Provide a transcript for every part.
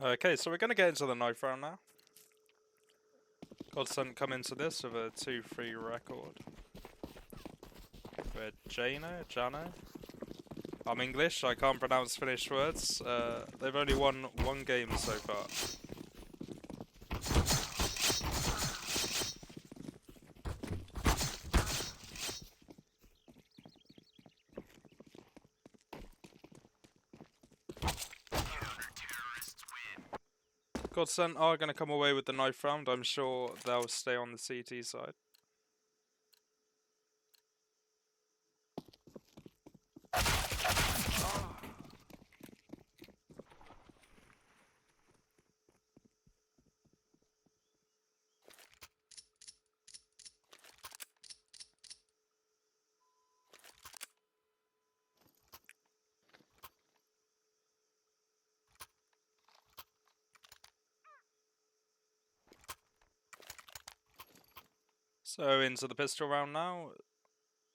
Okay, so we're going to get into the knife round now. Godsent come into this with a 2-3 record. We're Jano. I'm English, I can't pronounce Finnish words. They've only won one game so far. Godsent are going to come away with the knife round. I'm sure they'll stay on the CT side. So into the pistol round now.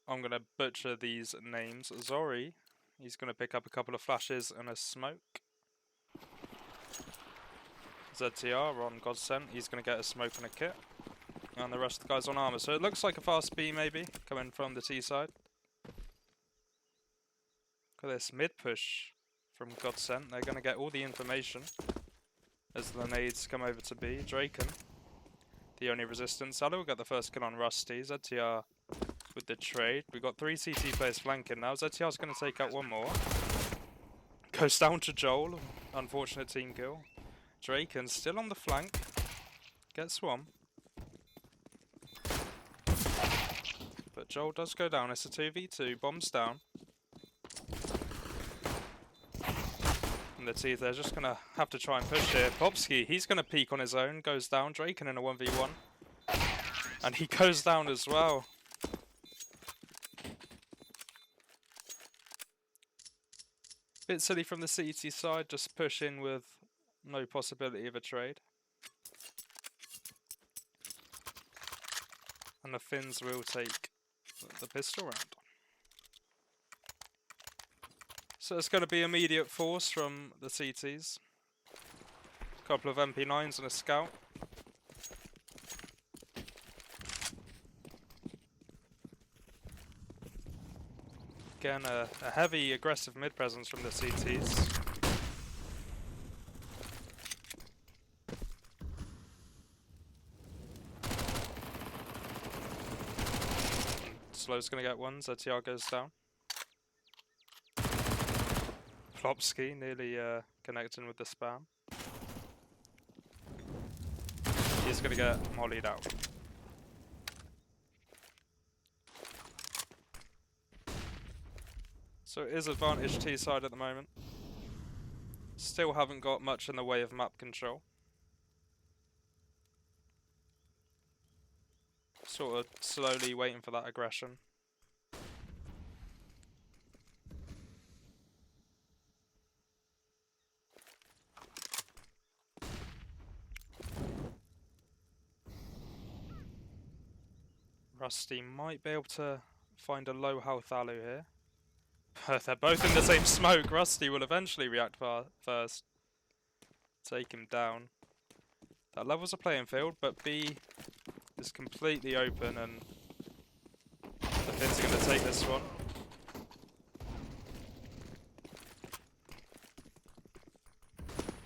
I'm going to butcher these names. Zori, he's going to pick up a couple of flashes and a smoke. ZTR on Godsent, he's going to get a smoke and a kit. And the rest of the guys on armor. So it looks like a fast B maybe, coming from the T side. Look at this mid push from Godsent. They're going to get all the information as the nades come over to B. Draken, the only resistance. Salu will get the first kill on Rusty. ZTR with the trade. We've got 3 CT players flanking now. ZTR's going to take out one more. Goes down to Joel. Unfortunate team kill. Draken still on the flank. Gets one. But Joel does go down. It's a 2v2. Bombs down. And the T, they're just going to have to try and push here. Popsky, he's going to peek on his own. Goes down. Draken in a 1v1. And he goes down as well. Bit silly from the CT side, just push in with no possibility of a trade. And the Finns will take the pistol round. So it's going to be immediate force from the CTs. A couple of MP9s and a scout. Again, a heavy aggressive mid presence from the CTs. Slow's gonna get one, ZTR goes down. Plopsky nearly connecting with the spam. He's gonna get mollied out. So it is advantage T side at the moment. Still haven't got much in the way of map control. Sort of slowly waiting for that aggression. Rusty might be able to find a low health Alu here. They're both in the same smoke. Rusty will eventually react first. Take him down. That levels a playing field, but B is completely open and the Finns are going to take this one.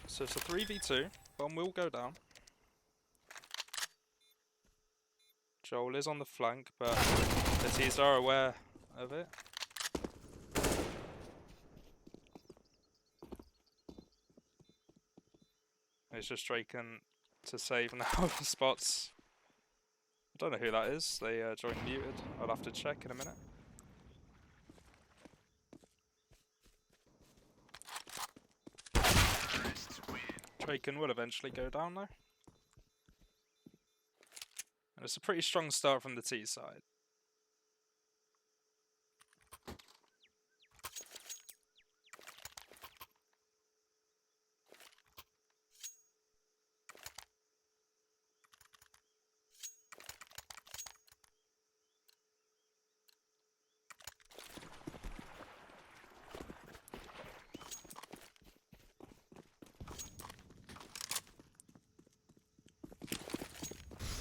So it's a 3v2. Bomb will go down. Joel is on the flank, but the T's are aware of it. He's just Draken to save now. Spots. I don't know who that is. They joined muted. I'll have to check in a minute. Draken will eventually go down though. And it's a pretty strong start from the T side.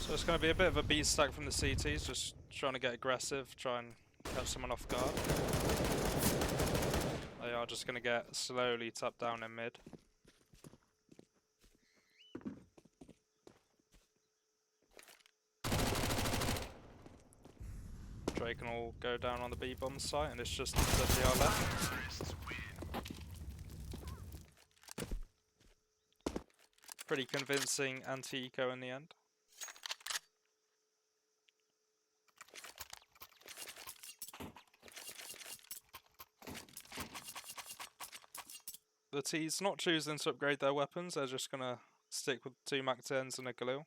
So it's going to be a bit of a beat stack from the CTs, just trying to get aggressive, try and catch someone off guard. They are just going to get slowly tapped down in mid. Drake can all go down on the B-bomb site, and it's just ZTR left. Pretty convincing anti-eco in the end. The T's not choosing to upgrade their weapons, they're just going to stick with 2 Mac-10s and a Galil.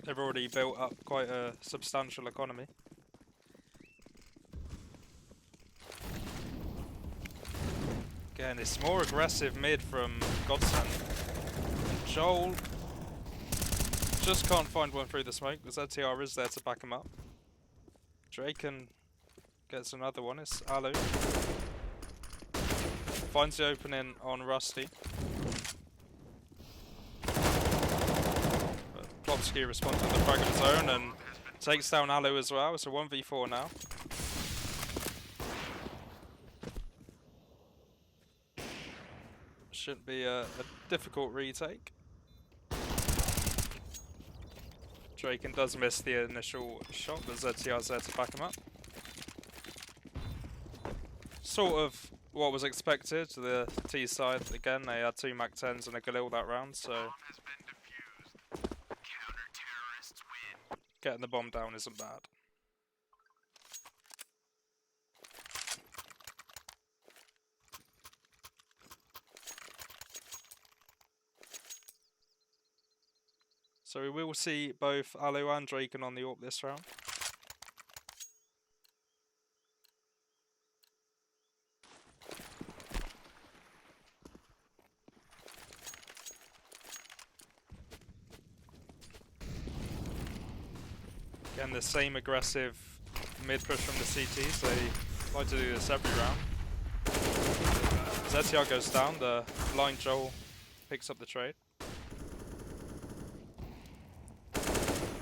They've already built up quite a substantial economy. Again, it's more aggressive mid from Godsent. And Joel just can't find one through the smoke, because ZTR is there to back him up. Draken gets another one, it's Alu. Finds the opening on Rusty. Plopsky responds with the frag of his own and takes down Alu as well. It's a 1v4 now. Shouldn't be a difficult retake. Draken does miss the initial shot, but ZTR's there to back him up. Sort of what was expected. The T side, again, they had 2 Mac-10s and a Galil that round, so getting the bomb down isn't bad. So we will see both Alu and Draken on the AWP this round. Again, the same aggressive mid push from the CTs. They like to do this every round. ZTR goes down, the blind Joel picks up the trade.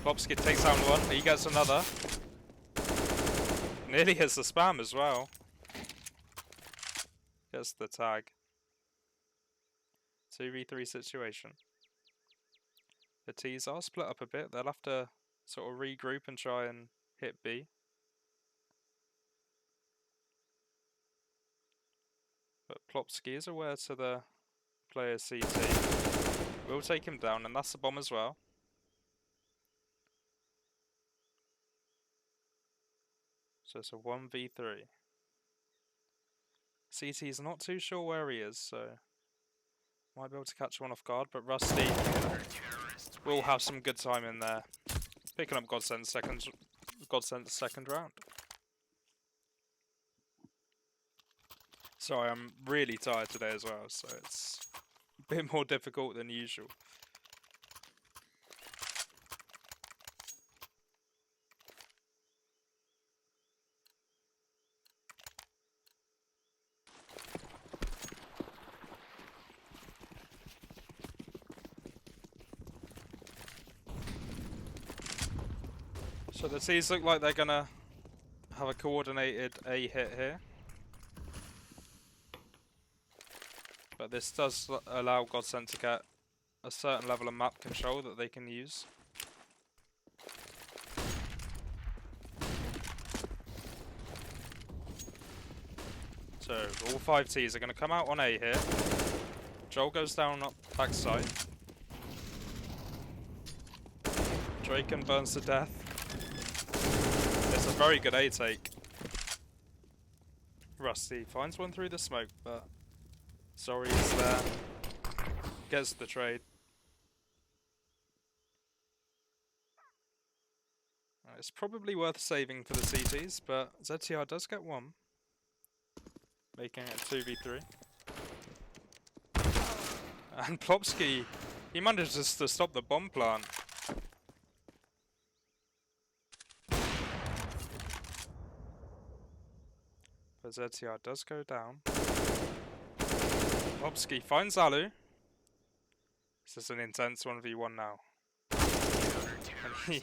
Plopsky takes down one, he gets another. Nearly hits the spam as well. Gets the tag. 2v3 situation. The T's are split up a bit, they'll have to sort of regroup and try and hit B. But Plopsky is aware to the player CT. We'll take him down, and that's the bomb as well. So it's a 1v3. CT's not too sure where he is, so might be able to catch one off guard, but Rusty will have some good time in there. Picking up Godsent's second round. Sorry, I'm really tired today as well, so it's a bit more difficult than usual. So the T's look like they're gonna have a coordinated A hit here. But this does allow Godsent to get a certain level of map control that they can use. So all 5 T's are going to come out on A here. Joel goes down up backside. Draken burns to death. It's a very good A take. Rusty finds one through the smoke, but Sorry is there. Gets the trade. It's probably worth saving for the CTs, but ZTR does get one, making it 2v3. And Plopsky, he manages to stop the bomb plant. But ZTR does go down. Plopsky finds Alu. This is an intense 1v1 now. And he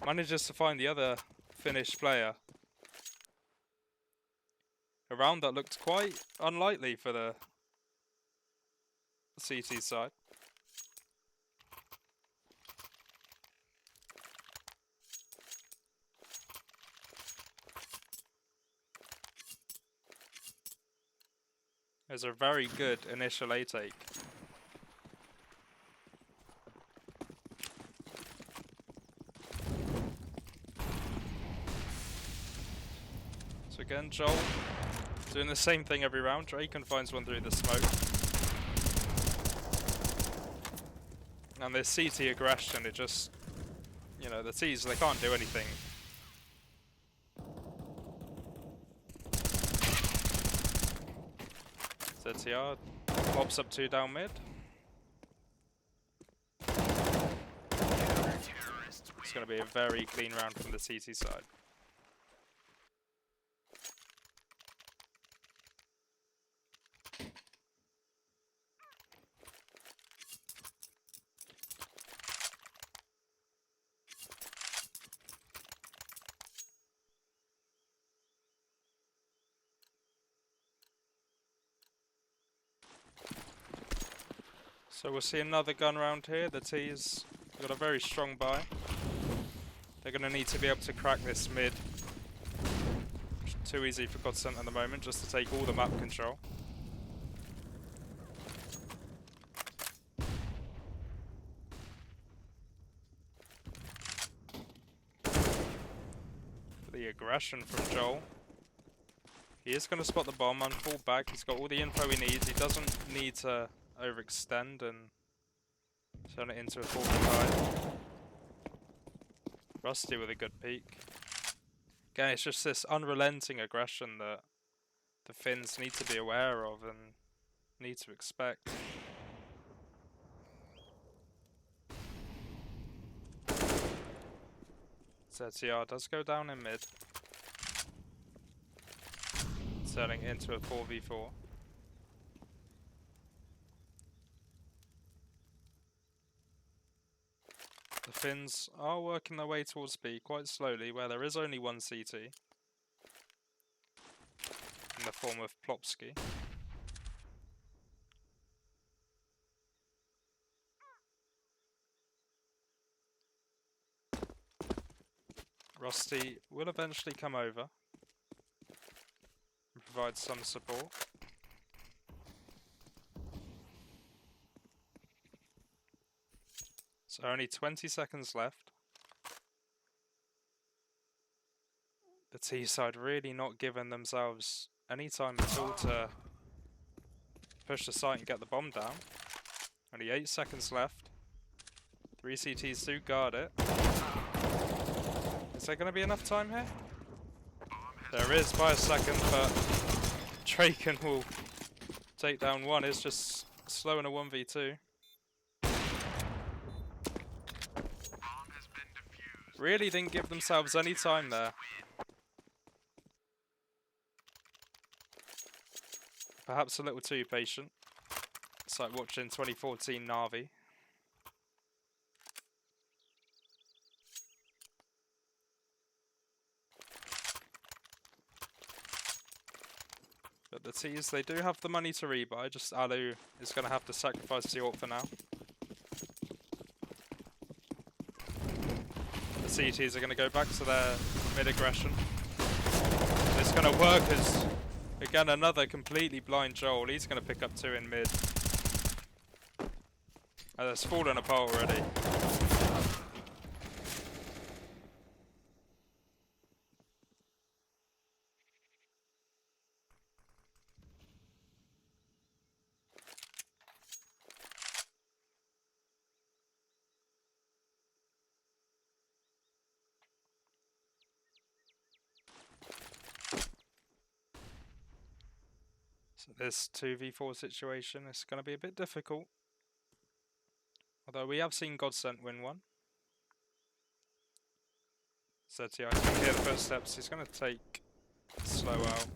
manages to find the other Finnish player. A round that looked quite unlikely for the CT side. It was a very good initial A take. So again, Joel doing the same thing every round. Draken finds one through the smoke. And this CT aggression, it just, you know, the T's, they can't do anything. ZTR pops up 2 down mid. It's going to be a very clean round from the CT side. So we'll see another gun round here. The T's got a very strong buy. They're going to need to be able to crack this mid. Too easy for Godsent at the moment, just to take all the map control. The aggression from Joel. He is going to spot the bomb and fall back. He's got all the info he needs. He doesn't need to overextend and turn it into a 45. Rusty with a good peek. Again, it's just this unrelenting aggression that the Finns need to be aware of and need to expect. ZTR does go down in mid, turning into a 4v4. The Finns are working their way towards B quite slowly, where there is only one CT in the form of Plopsky. Rusty will eventually come over and provide some support. So only 20 seconds left. The T side really not giving themselves any time at all to push the site and get the bomb down. Only 8 seconds left. 3 CTs do guard it. Is there going to be enough time here? There is by a second, but Draken will take down one. It's just slow in a 1v2. Really didn't give themselves any time there. Perhaps a little too patient. It's like watching 2014 Na'Vi. But the T's, they do have the money to rebuy, just Alu is going to have to sacrifice the AWP for now. The CTs are going to go back to their mid-aggression. It's going to work as, again, another completely blind Joel. He's going to pick up 2 in mid. And it's fallen apart already. So this 2v4 situation is going to be a bit difficult. Although we have seen Godsent win one. So yeah, I can hear the footsteps. He's going to take slow out.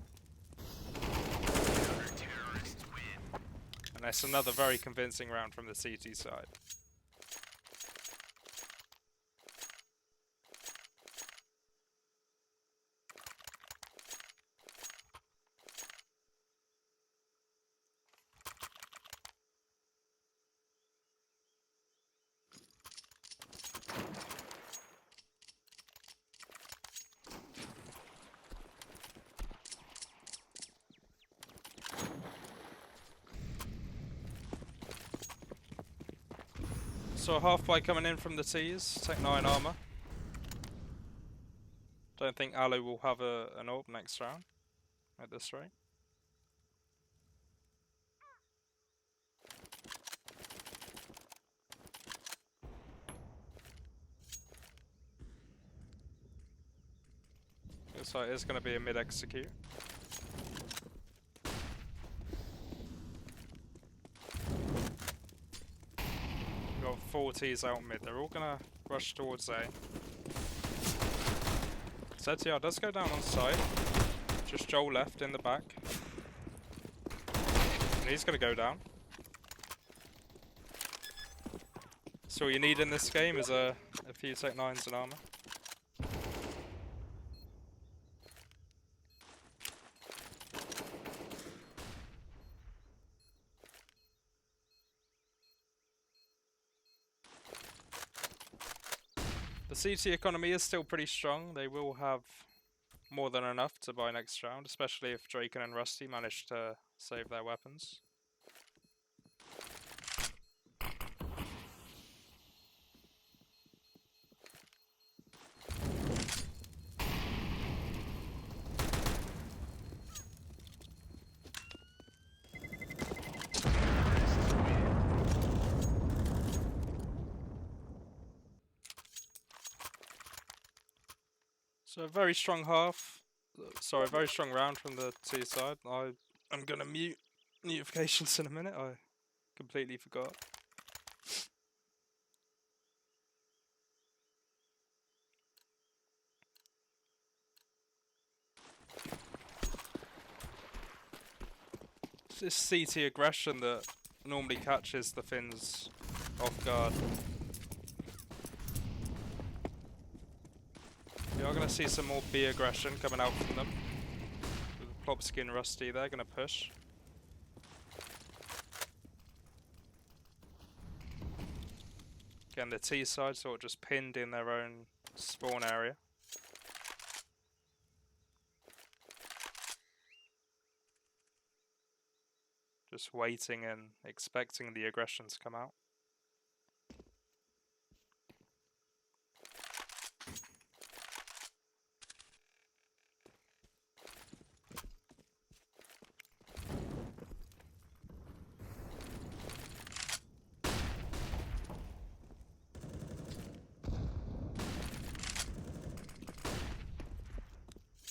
And And that's another very convincing round from the CT side. So a half by coming in from the T's, take 9 armor. Don't think Alu will have an AWP next round at this rate. Looks like it's going to be a mid-execute. Got 4 T's out mid, they're all going to rush towards A. ZTR does go down on site. Just Joel left in the back. And he's going to go down. So all you need in this game is a few Tech 9s and armor. The CT economy is still pretty strong. They will have more than enough to buy next round, especially if Draken and Rusty manage to save their weapons. So a very strong very strong round from the T side. I'm gonna mute notifications in a minute, I completely forgot. It's this CT aggression that normally catches the Finns off guard. We are going to see some more B aggression coming out from them. With Plopsky and Rusty, they're going to push. Again, the T side sort of just pinned in their own spawn area. Just waiting and expecting the aggression to come out.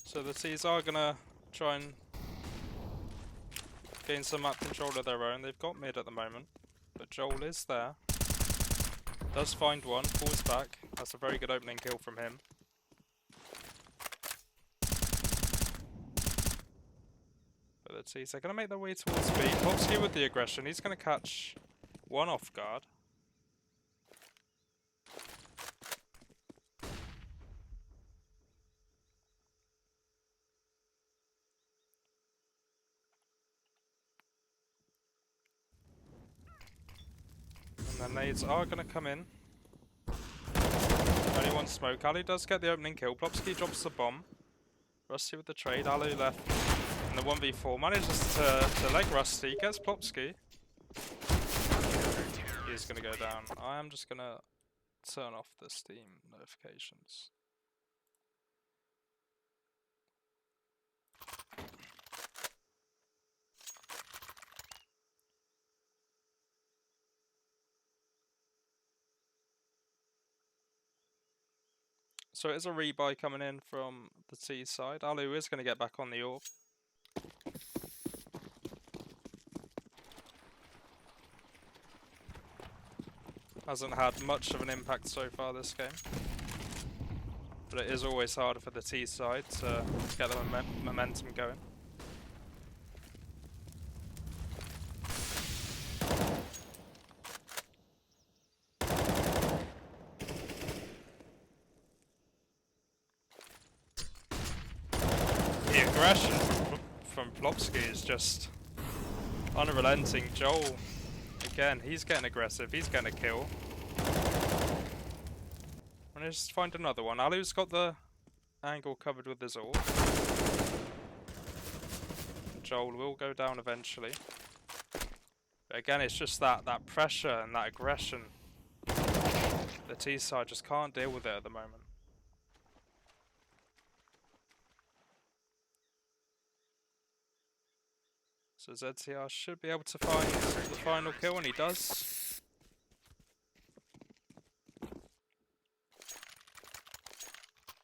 So the T's are going to try and gain some map control of their own. They've got mid at the moment, but Joel is there. Does find one, falls back. That's a very good opening kill from him. But the T's are going to make their way towards B. Plopsky with the aggression. He's going to catch one off guard. And the nades are going to come in. Only one smoke. Alu does get the opening kill. Plopsky drops the bomb. Rusty with the trade. Alu left in the 1v4. Manages to leg Rusty. Gets Plopsky. He's going to go down. I am just going to turn off the Steam notifications. So it is a rebuy coming in from the T side. Alu is going to get back on the AWP. Hasn't had much of an impact so far this game. But it is always harder for the T side to get the momentum going. the aggression from Plopsky is just unrelenting. Joel, again, he's getting aggressive. He's getting a kill. I'm gonna just find another one. Alu's got the angle covered with his ult. Joel will go down eventually. But again, it's just that pressure and that aggression. The T side just can't deal with it at the moment. So ZTR should be able to find the final kill, and he does.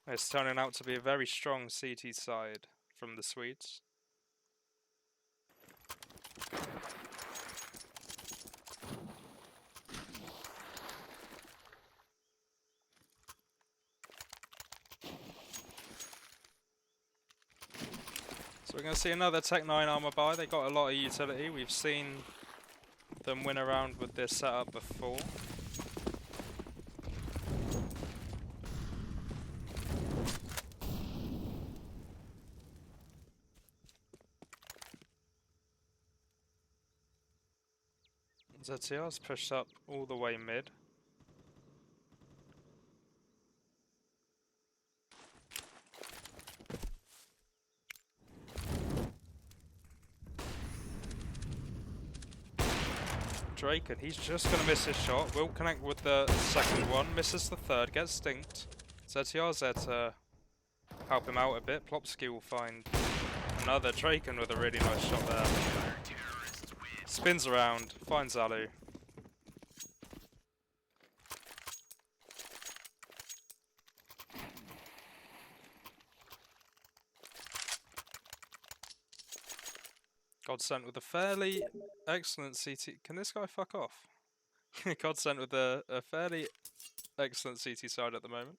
It's turning out to be a very strong CT side from the Swedes. So we're going to see another Tech 9 armor buy. They got a lot of utility. We've seen them win around with this setup before. ZTR's pushed up all the way mid. Drake, and he's just going to miss his shot. Will connect with the second one, misses the third, gets stinked. ZTR's there to help him out a bit. Plopsky will find another Draken with a really nice shot there. Spins around, finds Alu. Godsent with a fairly excellent CT. Can this guy fuck off? Godsent with a fairly excellent CT side at the moment.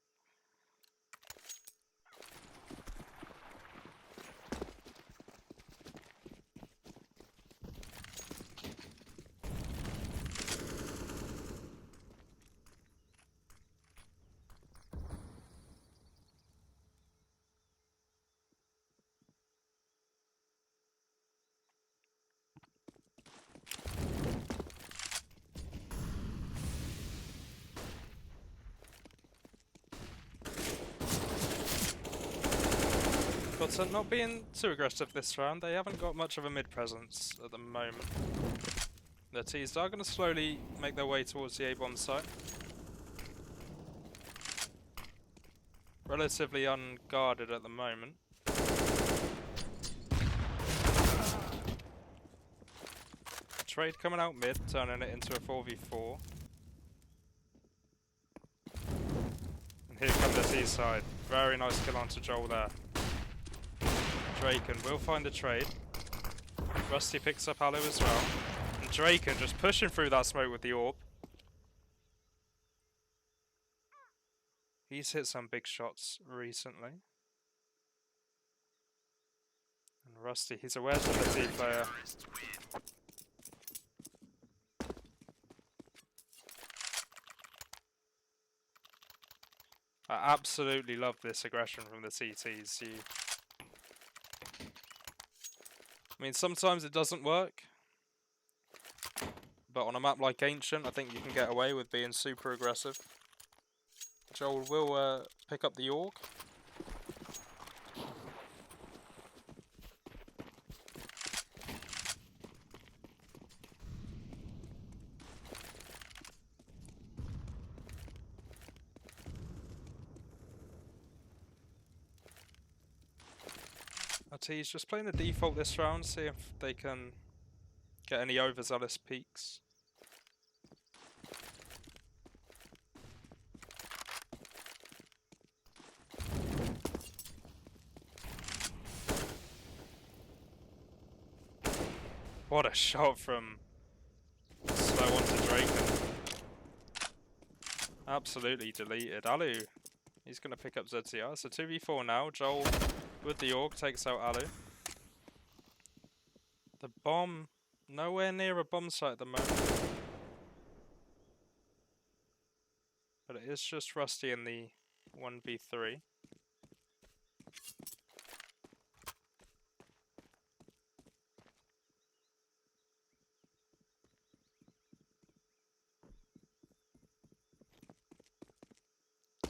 Godsent not being too aggressive this round. They haven't got much of a mid presence at the moment. The T's are going to slowly make their way towards the A-bomb site. Relatively unguarded at the moment. Trade coming out mid, turning it into a 4v4. And here come the T side. Very nice kill onto Joel there. Draken will find the trade. Rusty picks up Alu as well. And Draken just pushing through that smoke with the orb. He's hit some big shots recently. And Rusty, he's aware of the T player. I absolutely love this aggression from the CTs. I mean, sometimes it doesn't work, but on a map like Ancient, I think you can get away with being super aggressive. Joel will pick up the Org. He's just playing the default this round, see if they can get any overzealous peaks. What a shot from slow onto Draken. Absolutely deleted. Alu, he's going to pick up ZTR. So 2v4 now. Joel with the Org takes out Alu. The bomb, nowhere near a bomb site at the moment. But it is just Rusty in the 1v3.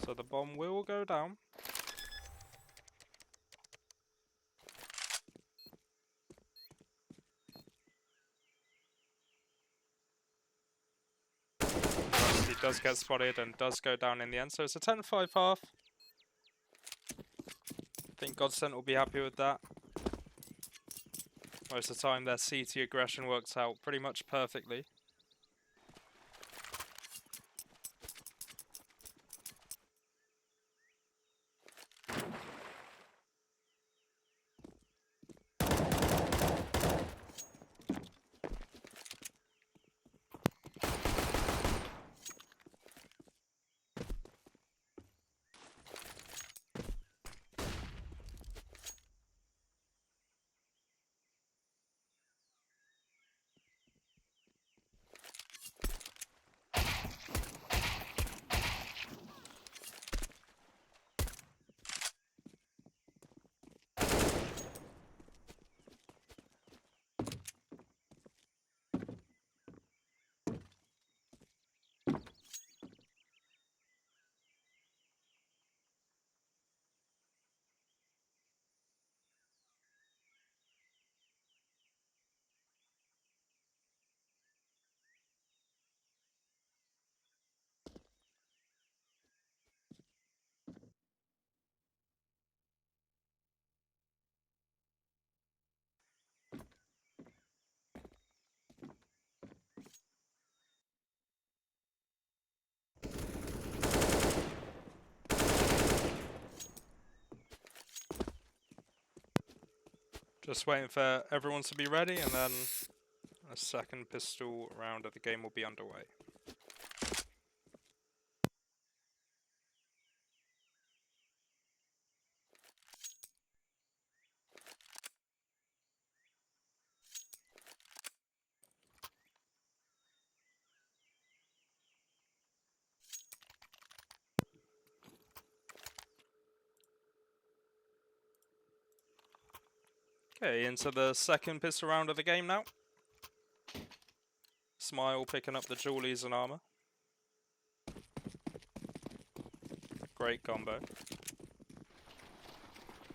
So the bomb will go down. He does get spotted and does go down in the end. So it's a 10-5 half. I think Godsent will be happy with that. Most of the time their CT aggression works out pretty much perfectly. Just waiting for everyone to be ready, and then a second pistol round of the game will be underway. Okay, into the second pistol round of the game now. Smile picking up the jewellies and armor. Great combo.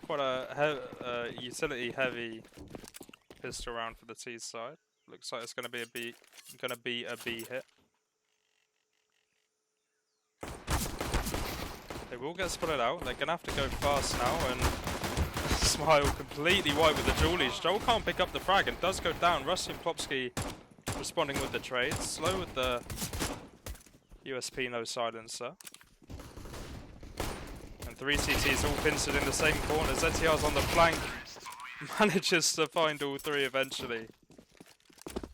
Quite a utility heavy pistol round for the T side. Looks like it's going to be a B hit. They will get spotted out. They're going to have to go fast now, and Smile completely white with the jewellies. Joel can't pick up the frag and does go down. Rusty and Plopsky responding with the trades. Slow with the USP no silencer. And 3 CTs all pincered in the same corner. ZTR's on the flank. Manages to find all 3 eventually.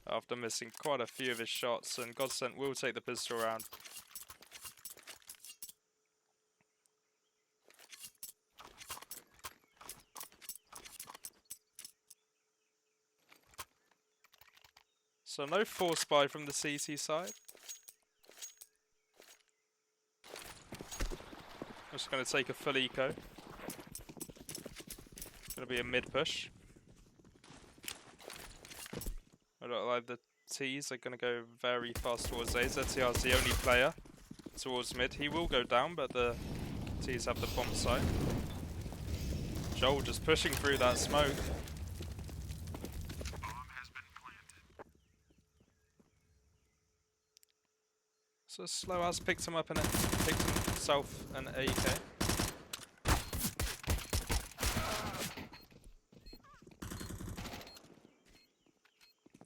After missing quite a few of his shots. And Godsent will take the pistol round. So no force buy from the CT side. Just going to take a full eco. Going to be a mid push. I look like the T's are going to go very fast towards A. ZTR's the only player towards mid. He will go down, but the T's have the bomb site. Joel just pushing through that smoke. So Slow has picked him up and picked himself an AK.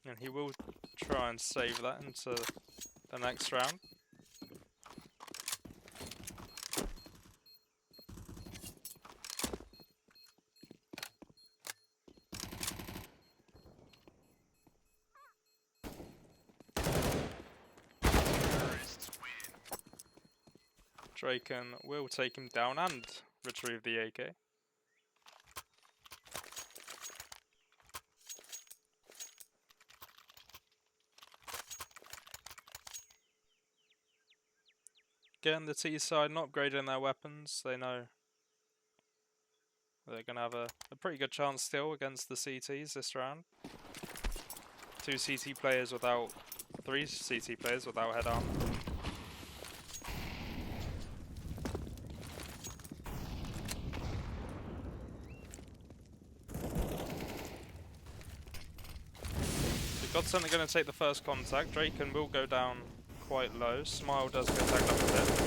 And he will try and save that into the next round. Draken will take him down and retrieve the AK. Again, the T side not upgrading their weapons. They know they're going to have a pretty good chance still against the CTs this round. 3 CT players without head armor. Godsent are going to take the first contact. Draken will go down quite low. Smile does get tagged up a bit.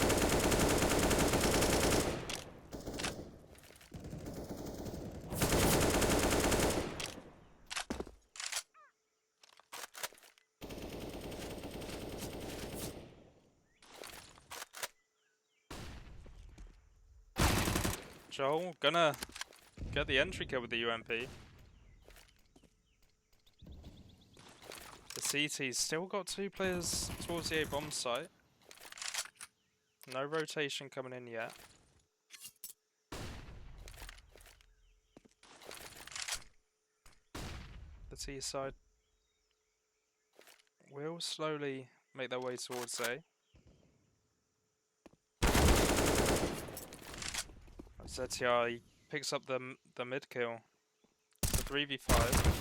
Joel gonna get the entry kill with the UMP. The CT's still got 2 players towards the A bomb site. No rotation coming in yet. The T side will slowly make their way towards A. ZTR, he picks up the mid kill. It's a 3v5.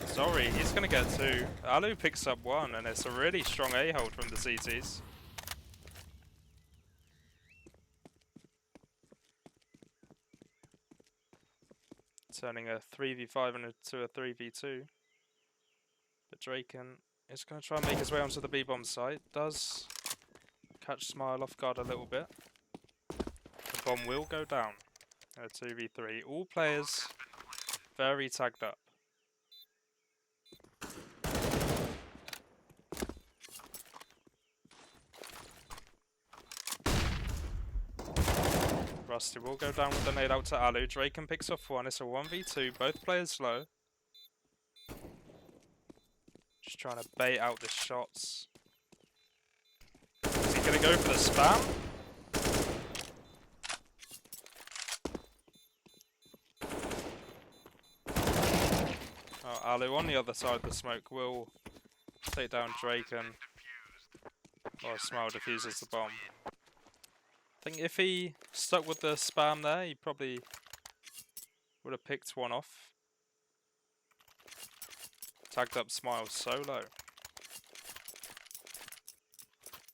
Sorry, he's gonna get 2. Alu picks up 1, and it's a really strong A hold from the CTs. Turning a 3v5 into a 3v2. But Draken is going to try and make his way onto the B-bomb site. Does catch Smile off guard a little bit. The bomb will go down. A 2v3. All players very tagged up. Rusty will go down with the nade out to Alu. Draken picks off 1. It's a 1v2. Both players low. Just trying to bait out the shots. Is he going to go for the spam? Oh, Alu on the other side of the smoke will take down Draken. Or Smile defuses the bomb. I think if he stuck with the spam there, he probably would have picked one off. Tagged up Smile so low.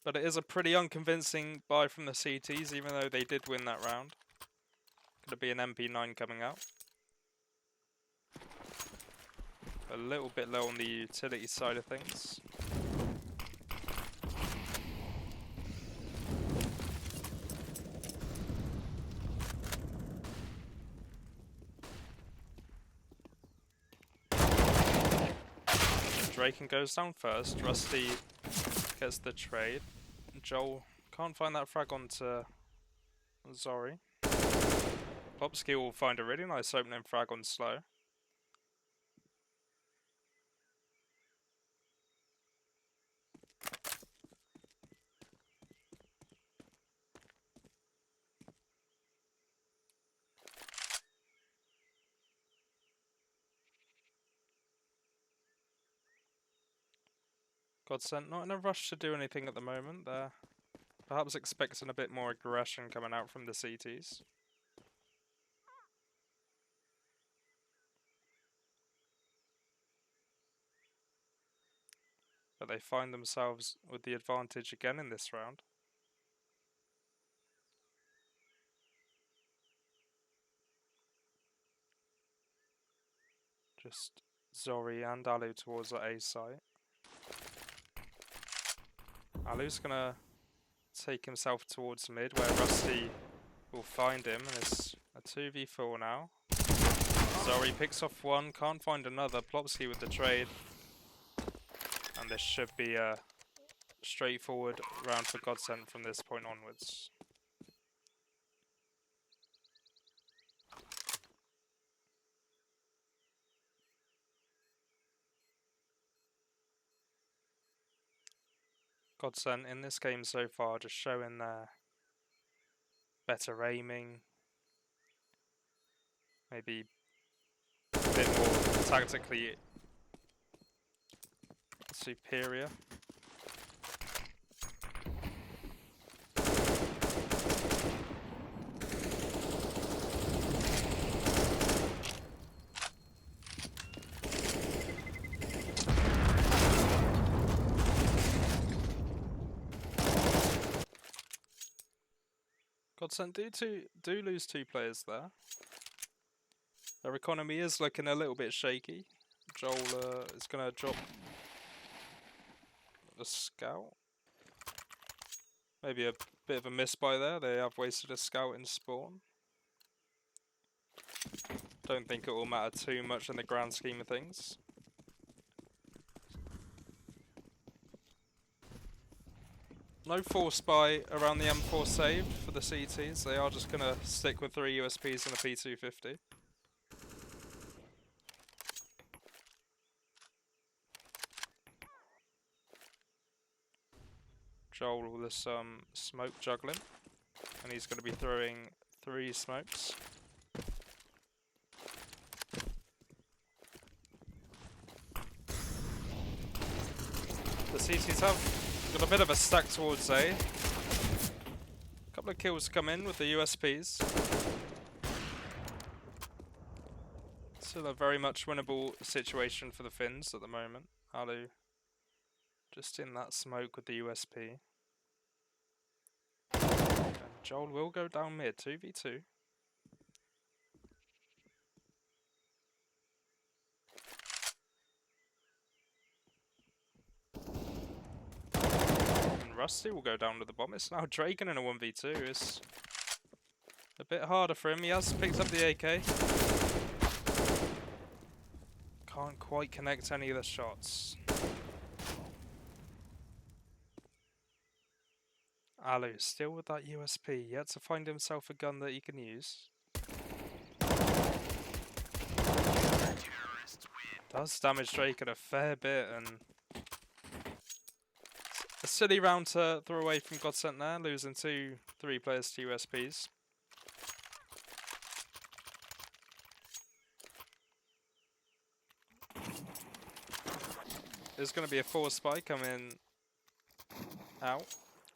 But it is a pretty unconvincing buy from the CTs, even though they did win that round. Could be an MP9 coming out. A little bit low on the utility side of things. Draken goes down first. Rusty gets the trade. Joel can't find that frag onto Zori. Popsky will find a really nice opening frag on slow. Godsent not in a rush to do anything at the moment. They're perhaps expecting a bit more aggression coming out from the CTs. But they find themselves with the advantage again in this round. Just Zori and Alu towards the A site. Alu's gonna take himself towards mid where Rusty will find him, and it's a 2v4 now. Zori picks off 1, can't find another. Plopsky with the trade. And this should be a straightforward round for Godsent from this point onwards. Godsent in this game so far just showing their better aiming, maybe a bit more tactically superior. Godsent do lose 2 players there. Their economy is looking a little bit shaky. Joel is going to drop a scout. Maybe a bit of a miss by there. They have wasted a scout in spawn. Don't think it will matter too much in the grand scheme of things. No force buy around the M4 saved for the CTs. They are just going to stick with 3 USPs and a P250. Joel with some smoke juggling. And he's going to be throwing 3 smokes. The CTs have got a bit of a stack towards A. Couple of kills come in with the USPs. Still a very much winnable situation for the Finns at the moment. Alu just in that smoke with the USP. And Joel will go down mid, 2v2. And Rusty will go down with the bomb. It's now Draken in a 1v2. It's a bit harder for him. He has picked up the AK. Can't quite connect any of the shots. Alu still with that USP, yet to find himself a gun that he can use. Does damage Draken a fair bit, and a silly round to throw away from Godsent there, losing 3 players to USPs. There's going to be a force spike coming out.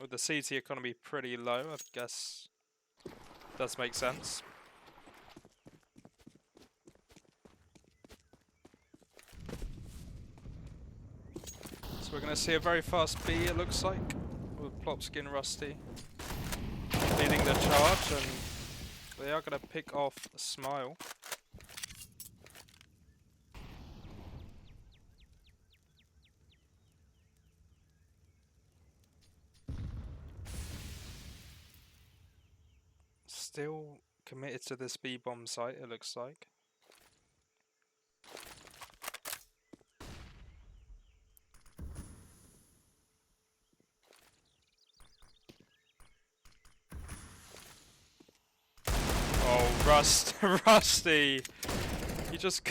With the CT economy pretty low, I guess does make sense. So we're going to see a very fast B, it looks like, with Plopsky and Rusty leading the charge, and they are going to pick off Smile. Still committed to this B bomb site, it looks like. Oh, Rusty! He just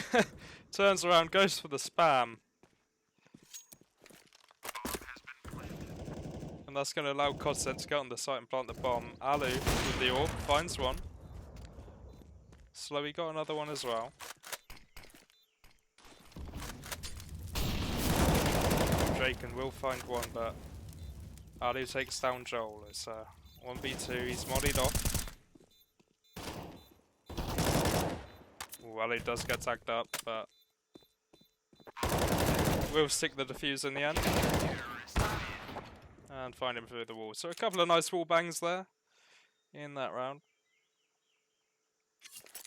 turns around, goes for the spam. And that's going to allow Godsent to get on the site and plant the bomb. Alu with the orb finds one. Slowy got another one as well. Draken will find one, but Alu takes down Joel. It's 1v2, he's mollied off. Ooh, Alu does get tagged up, but will stick the defuse in the end. And find him through the wall. So a couple of nice wall bangs there in that round.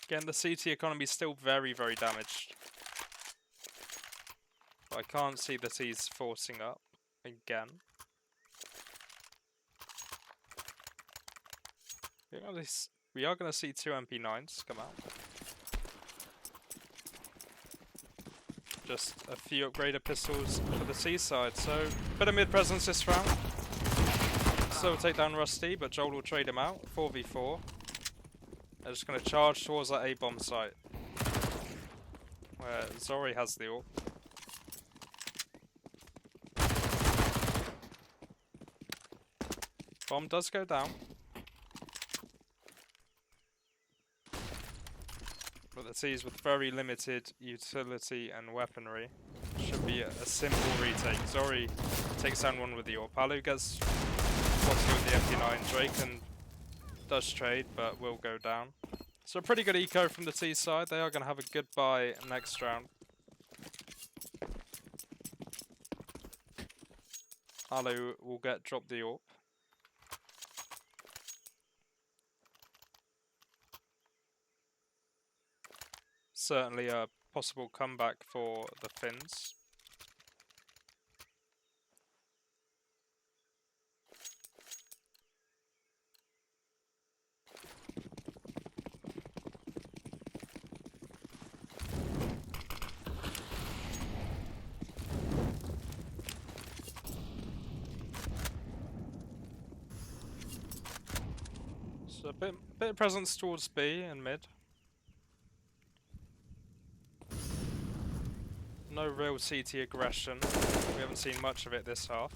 Again, the CT economy is still very, very damaged. But I can't see that he's forcing up again. We are going to see 2 MP9s come out. Just a few upgraded pistols for the seaside. So, bit of mid presence this round. Still take down Rusty, but Joel will trade him out. 4v4. They're just going to charge towards that A-bomb site, where Zori has the orb. Bomb does go down. But the T's with very limited utility and weaponry. Should be a simple retake. Zori takes down one with the orb. Alu gets what's with the MP9. Draken does trade, but will go down. So a pretty good eco from the T side. They are going to have a good buy next round. Alu will get dropped the orb. Certainly a possible comeback for the Finns. So a bit of presence towards B and mid. No real CT aggression. We haven't seen much of it this half.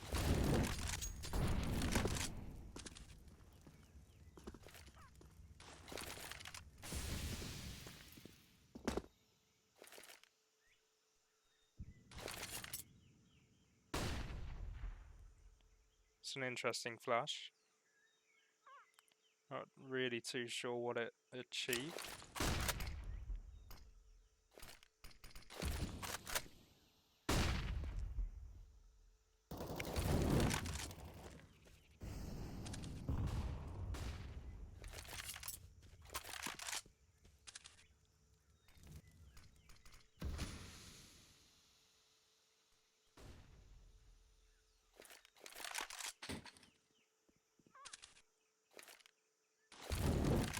It's an interesting flash. Not really too sure what it achieved.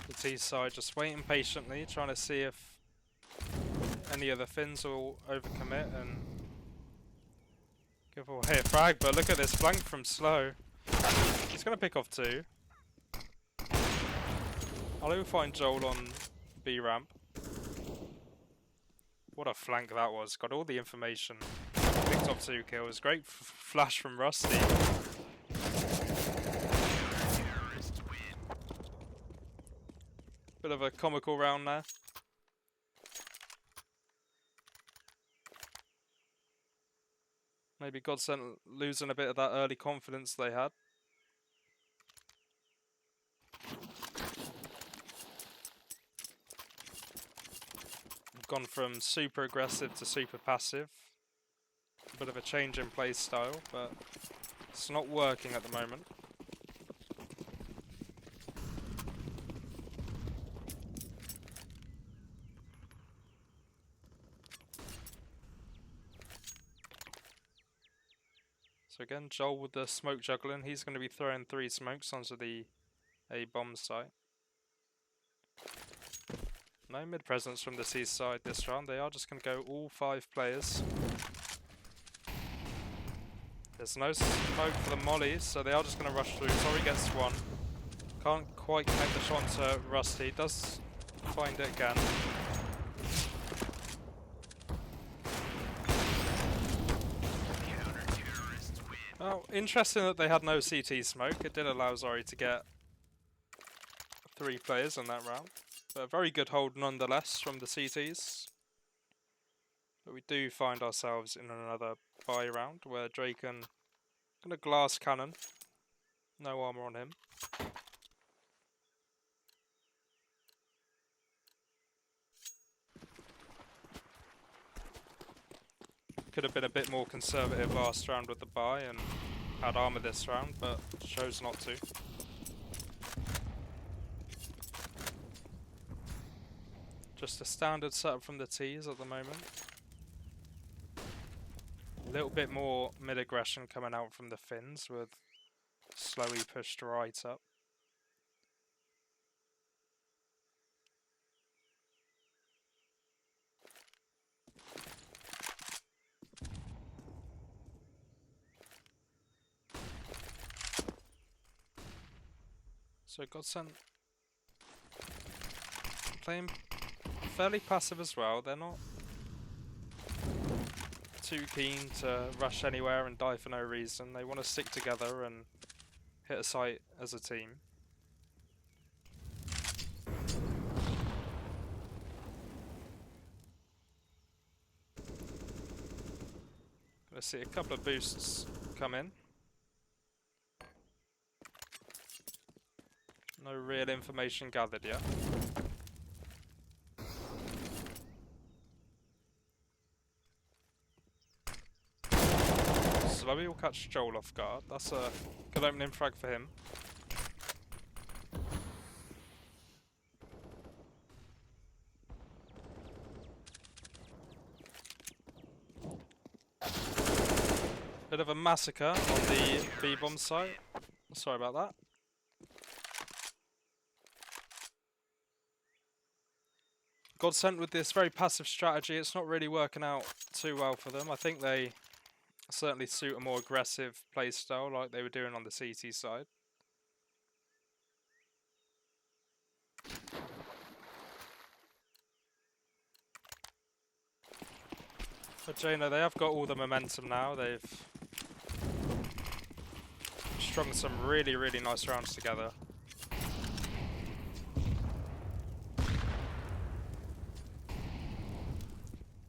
The T side just waiting patiently, trying to see if any of the Finns will overcommit and give away a frag, but look at this flank from Slow. He's going to pick off 2. I'll find Joel on B ramp. What a flank that was, got all the information. Picked off 2 kills, great flash from Rusty. Bit of a comical round there. Maybe Godsent losing a bit of that early confidence they had. Gone from super aggressive to super passive. A bit of a change in play style, but it's not working at the moment. So again, Joel with the smoke juggling, he's going to be throwing 3 smokes onto the A bomb site. No mid presence from the C side this round, they are just going to go all 5 players. There's no smoke for the mollies, so they are just going to rush through. Sorry gets 1. Can't quite connect the shot to Rusty, does find it again. Well, interesting that they had no CT smoke. It did allow Zori to get 3 players in that round. But a very good hold nonetheless from the CTs. But we do find ourselves in another buy round where Draken got a glass cannon. No armor on him. Could have been a bit more conservative last round with the buy and had armor this round, but chose not to. Just a standard setup from the T's at the moment. A little bit more mid-aggression coming out from the Finns with Slowy pushed right up. So Godsent playing fairly passive as well. They're not too keen to rush anywhere and die for no reason. They want to stick together and hit a site as a team. Gonna see a couple of boosts come in. No real information gathered yet. Slowy will catch Joel off guard. That's a good opening frag for him. Bit of a massacre on the B-bomb site. Sorry about that. Godsent with this very passive strategy, it's not really working out too well for them. I think they certainly suit a more aggressive playstyle like they were doing on the CT side. But Jano, they have got all the momentum now. They've strung some really, really nice rounds together.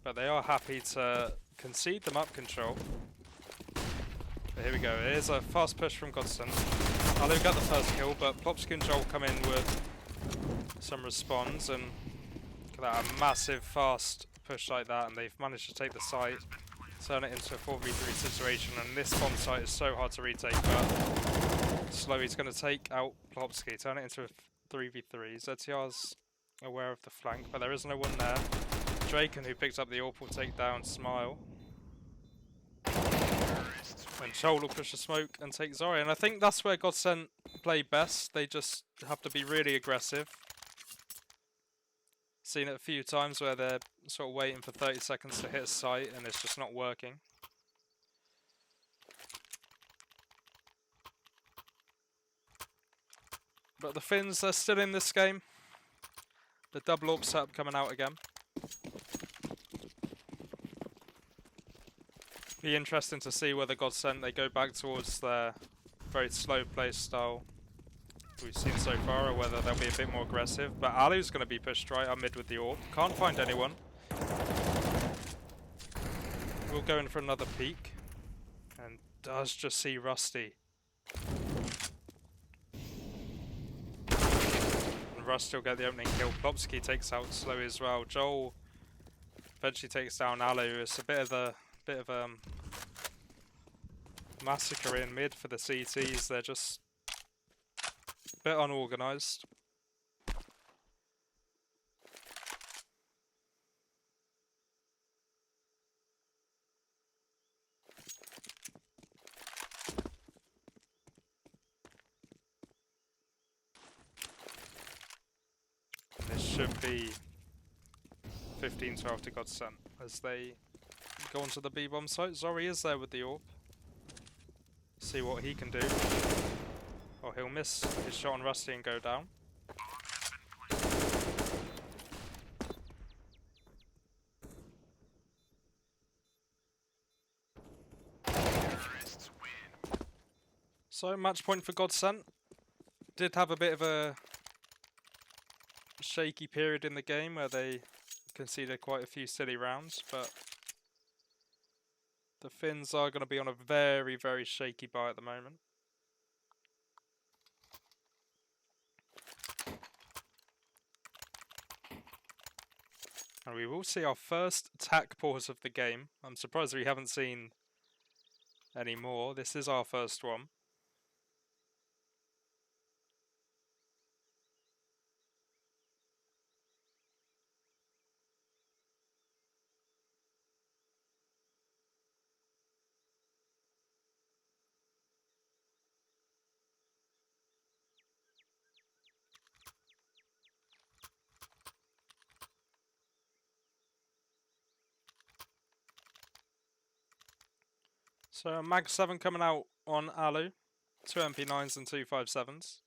But they are happy to concede the map control. But here we go, here's a fast push from Godsent. Alu got the first kill, but Plopsky and Joel come in with some respawns, and look at that, a massive fast push like that, and they've managed to take the site, turn it into a 4v3 situation, and this bomb site is so hard to retake, but Slowy's going to take out Plopsky, turn it into a 3v3. ZTR's aware of the flank, but there is no one there. Draken, who picked up the AWP, will take down Smile. And Joel will push the smoke and take Zori, and I think that's where Godsent play best. They just have to be really aggressive. Seen it a few times where they're sort of waiting for 30 seconds to hit a site and it's just not working. But the Finns are still in this game. The double AWP setup coming out again. Be interesting to see whether Godsent they go back towards their very slow play style we've seen so far, or whether they'll be a bit more aggressive. But Alu's going to be pushed right up mid with the AWP. Can't find anyone. We'll go in for another peek, and does just see Rusty. And Rusty will get the opening kill. Plopsky takes out Slowy as well. Joel eventually takes down Alu. It's a bit of a massacre in mid for the CTs. They're just a bit unorganised. This should be 15-12 to Godsent as they go onto the B-bomb site. Zori is there with the AWP. See what he can do. Oh, he'll miss his shot on Rusty and go down. So, match point for Godsent. Did have a bit of a shaky period in the game where they conceded quite a few silly rounds, but the Finns are going to be on a very, very shaky buy at the moment. And we will see our first attack pause of the game. I'm surprised we haven't seen any more. This is our first one. So Mag 7 coming out on Alu. 2 MP9s and 2 5.7s.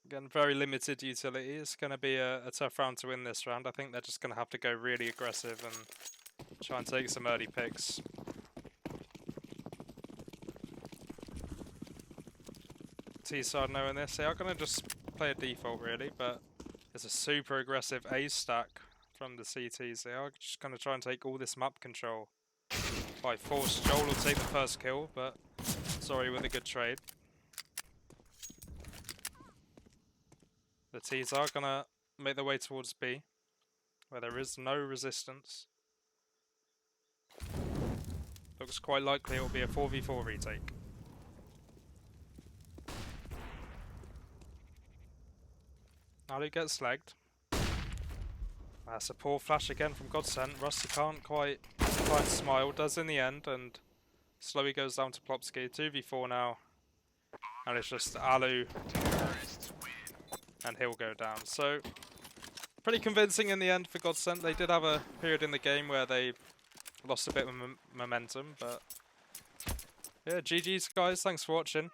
Again, very limited utility. It's going to be a tough round to win this round. I think they're just going to have to go really aggressive and try and take some early picks. T-side knowing this, they are going to just play a default really, but it's a super aggressive A stack from the CTs. They are just going to try and take all this map control by force. Joel will take the first kill, but sorry with a good trade. The T's are going to make their way towards B, where there is no resistance. Looks quite likely it will be a 4v4 retake. Alu gets legged. That's a poor flash again from Godsent. Rusty can't quite find Smile, does in the end, and slowly goes down to Plopsky. 2v4 now. And it's just Alu. And he'll go down. So, pretty convincing in the end for Godsent. They did have a period in the game where they lost a bit of momentum, but yeah, GG's guys, thanks for watching.